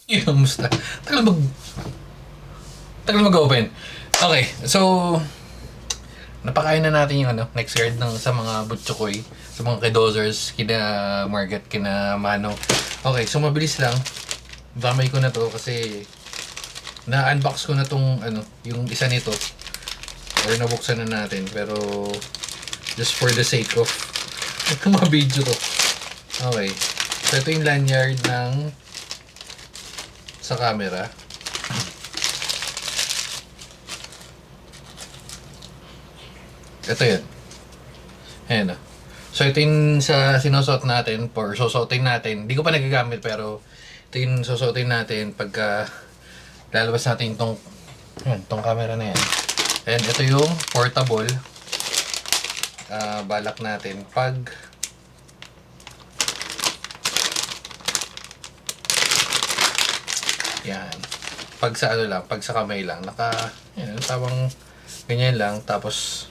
Yun, musta? Tagal mag... Tagal mag-open. Okay, so... Napakain na natin yung next yard ng, sa mga butchokoy, sa mga kidozers, kina Margaret, kina Mano. Okay, so mabilis lang. Damay ko na to kasi na-unbox ko na tong yung isa nito. Or nabuksan na natin, pero just for the sake of ma-video to. Okay. So ito yung lanyard ng sa camera. Ito yun. Ayan o. So ito yung sa sinusuot natin or susuotin natin. Hindi ko pa nagagamit pero ito yung susuotin natin pagka lalabas natin itong camera na yan. And ito yung portable. Balak natin pag yan. Pag sa pag sa kamay lang, yan, tawang ganyan lang, tapos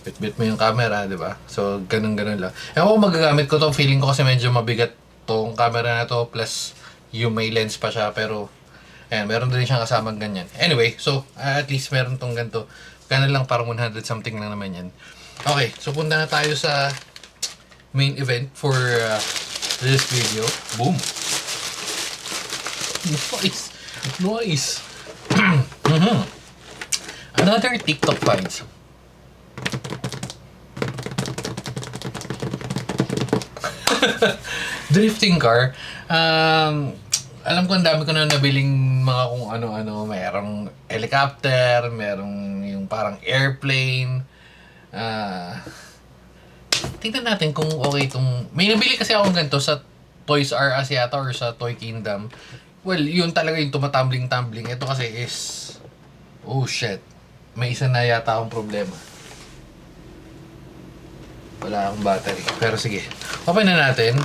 bit-bit mo yung camera, di ba? So, ganun-ganun lang. Ewan ko magagamit ko to, feeling ko kasi medyo mabigat tong camera na to, plus yung may lens pa siya, pero ayan, meron din siyang kasamang ganyan. Anyway, so, at least meron tong ganito. Ganun lang, parang 100 something lang naman yan. Okay, so punta na tayo sa main event for this video. Boom! Nice! Nice! Another TikTok finds. Drifting car. Alam ko ang dami ko na nabiling mga kung ano-ano. Merong helicopter, merong yung parang airplane. Tingnan natin kung okay itong... May nabili kasi akong ganito sa Toys R Us yata or sa Toy Kingdom. Well, yun talaga yung tumatumbling-tumbling. Ito kasi is... Oh shit. May isa na yata akong problema. Wala akong battery. Pero sige. Open na natin.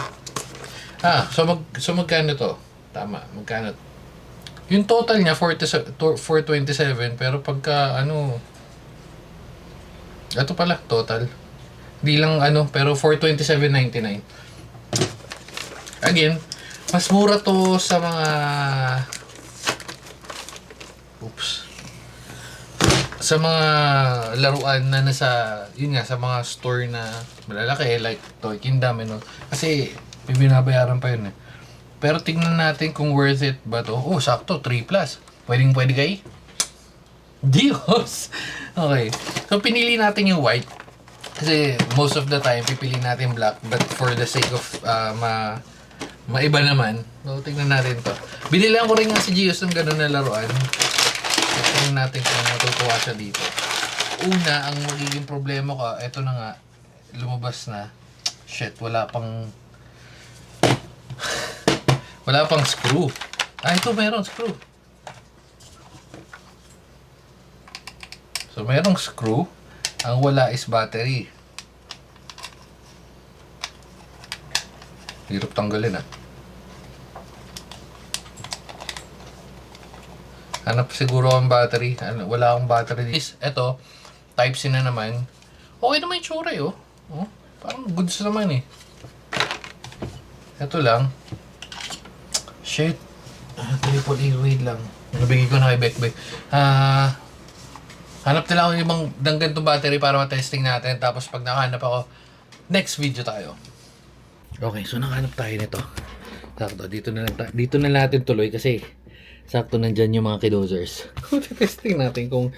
So magkano to? Tama. Magkano? Yung total niya 427 pero pagka ito pala total. Hindi lang pero 427.99. Again, mas mura to sa mga sa mga laruan na nasa, yun nga, sa mga store na malalaki, like Toy Kingdom, kasi may binabayaran pa yun eh. Pero tingnan natin kung worth it ba to. Oh, sakto, 3+. Pwede kay? Dios! Okay. So, pinili natin yung white. Kasi, most of the time, pipili natin black. But for the sake of maiba naman, so, tingnan natin to. Binilang ko rin nga si Gios ng gano'n na laruan. Tingnan natin kung matutuwa siya dito. Una, ang magiging problema ko, eto na nga, lumabas na. Shit, wala pang screw. Ito meron screw. So, merong screw. Ang wala is battery. Hirap tanggalin Hanap siguro ang battery. Wala akong battery. Ito, Type-C na naman. Okay naman yung tsura oh. Parang goods naman eh. Ito lang. Shit. Triple A, wait lang. Nabigay ko na kay Bekbek. Hanap nila ako yung ibang ganitong battery para matesting natin. Tapos pag nakahanap ako, next video tayo. Okay, so nakahanap tayo nito. Sakto, dito na natin tuloy kasi sakto nandyan yung mga kidozers. Testing natin kung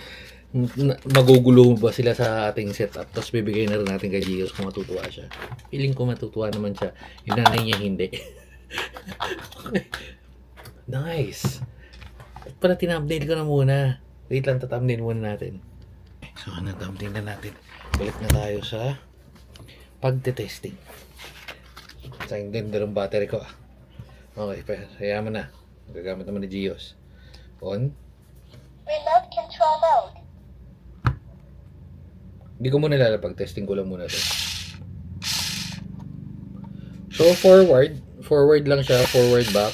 magugulo ba sila sa ating setup. Tapos bibigay na rin natin kay Gios kung matutuwa siya. Feeling ko matutuwa naman siya. Yung nanay niya hindi. Okay. Nice. Para tinabdate ko na muna. Wait lang, tatambdate muna natin. So, natambdate na natin. Balik na tayo sa pagte-testing. Sayang din ng battery ko Okay, kaya mo na. Gagamit naman ni Gios. On. Remote control mode. Hindi ko muna lalapag. Testing ko lang muna ito. So, forward. Forward lang siya. Forward, back.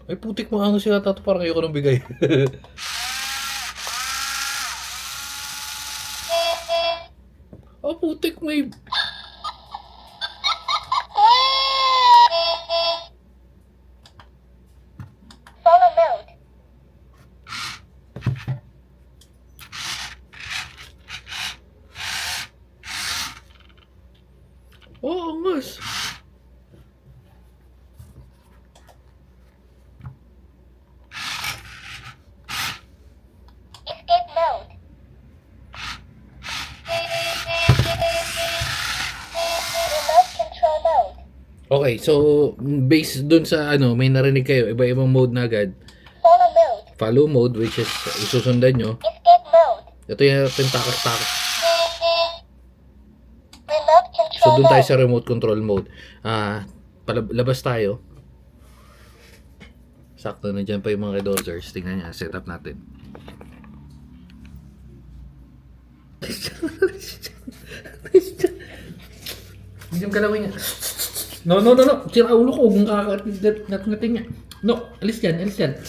Ay, putik mo ang siya tato. Parang ayoko nang bigay. Oh, putik may... Oo, angas. Escape mode. Remote control mode. Okay, so based dun sa ano, may narinig kayo, iba-ibang mode na agad. Follow mode. Follow mode, which is isusundan nyo. Escape mode. Ito yung takas-takas. Remote So control dun tayo mode. sa remote control mode. Labas tayo. Sakto na dyan pa yung mga dozers. Tingnan nyo, setup natin. Hindi yung kalawin niya. No. Sira ulo ko. Huwag nakakating niya. No, alis yan. Alis yan.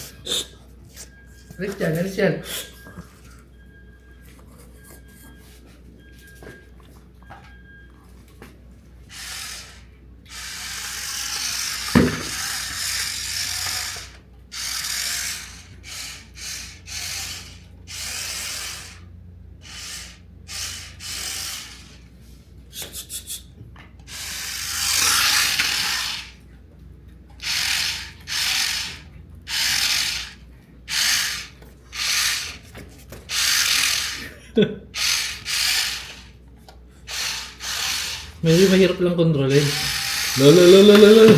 Medyo mahirap lang kontrolin. Lolo.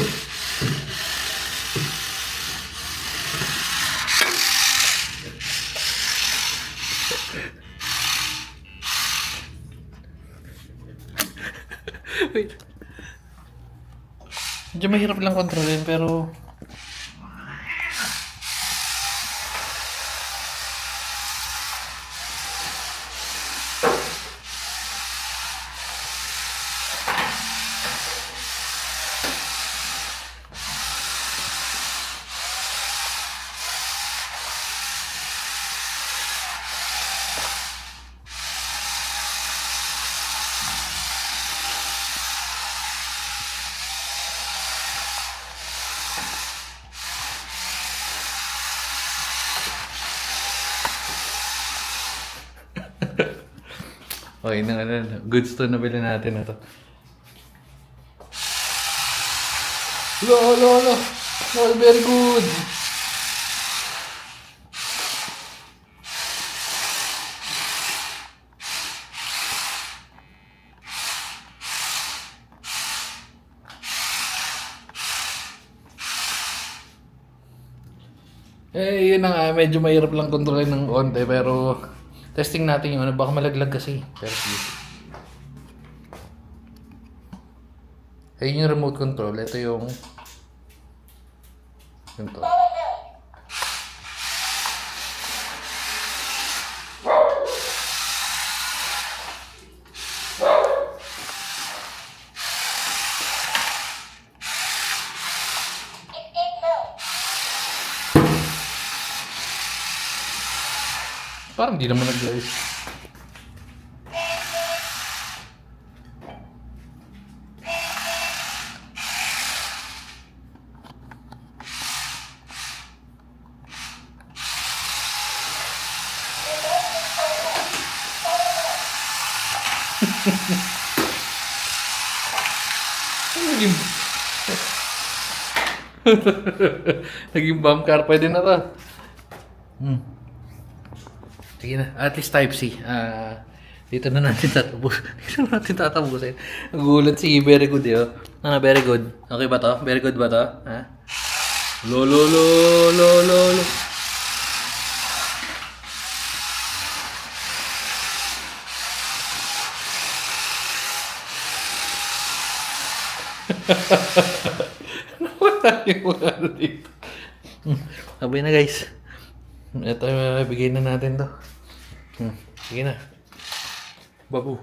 Wait. Medyo mahirap lang kontrolin pero okay na goods to nabili natin na to. Lo. Very good. Yun na nga, medyo mahirap lang kontrolin ng konti pero testing natin yung ano, baka malaglag kasi. Pero sige. Ayun yung remote control, ito yung to. Escape mode. Parang di naman nag-live. Naging naging bump car. Pwede na to. Sige na. At least type C. Dito na natin tatapusin. Nagulat si Very Good eh. Oh. Ano, Very Good? Okay ba to? Very Good ba to? Ha? Lo. Wala yung mga ano dito. Sabay na guys. Ito, bigay na natin to. Sige na. Babu.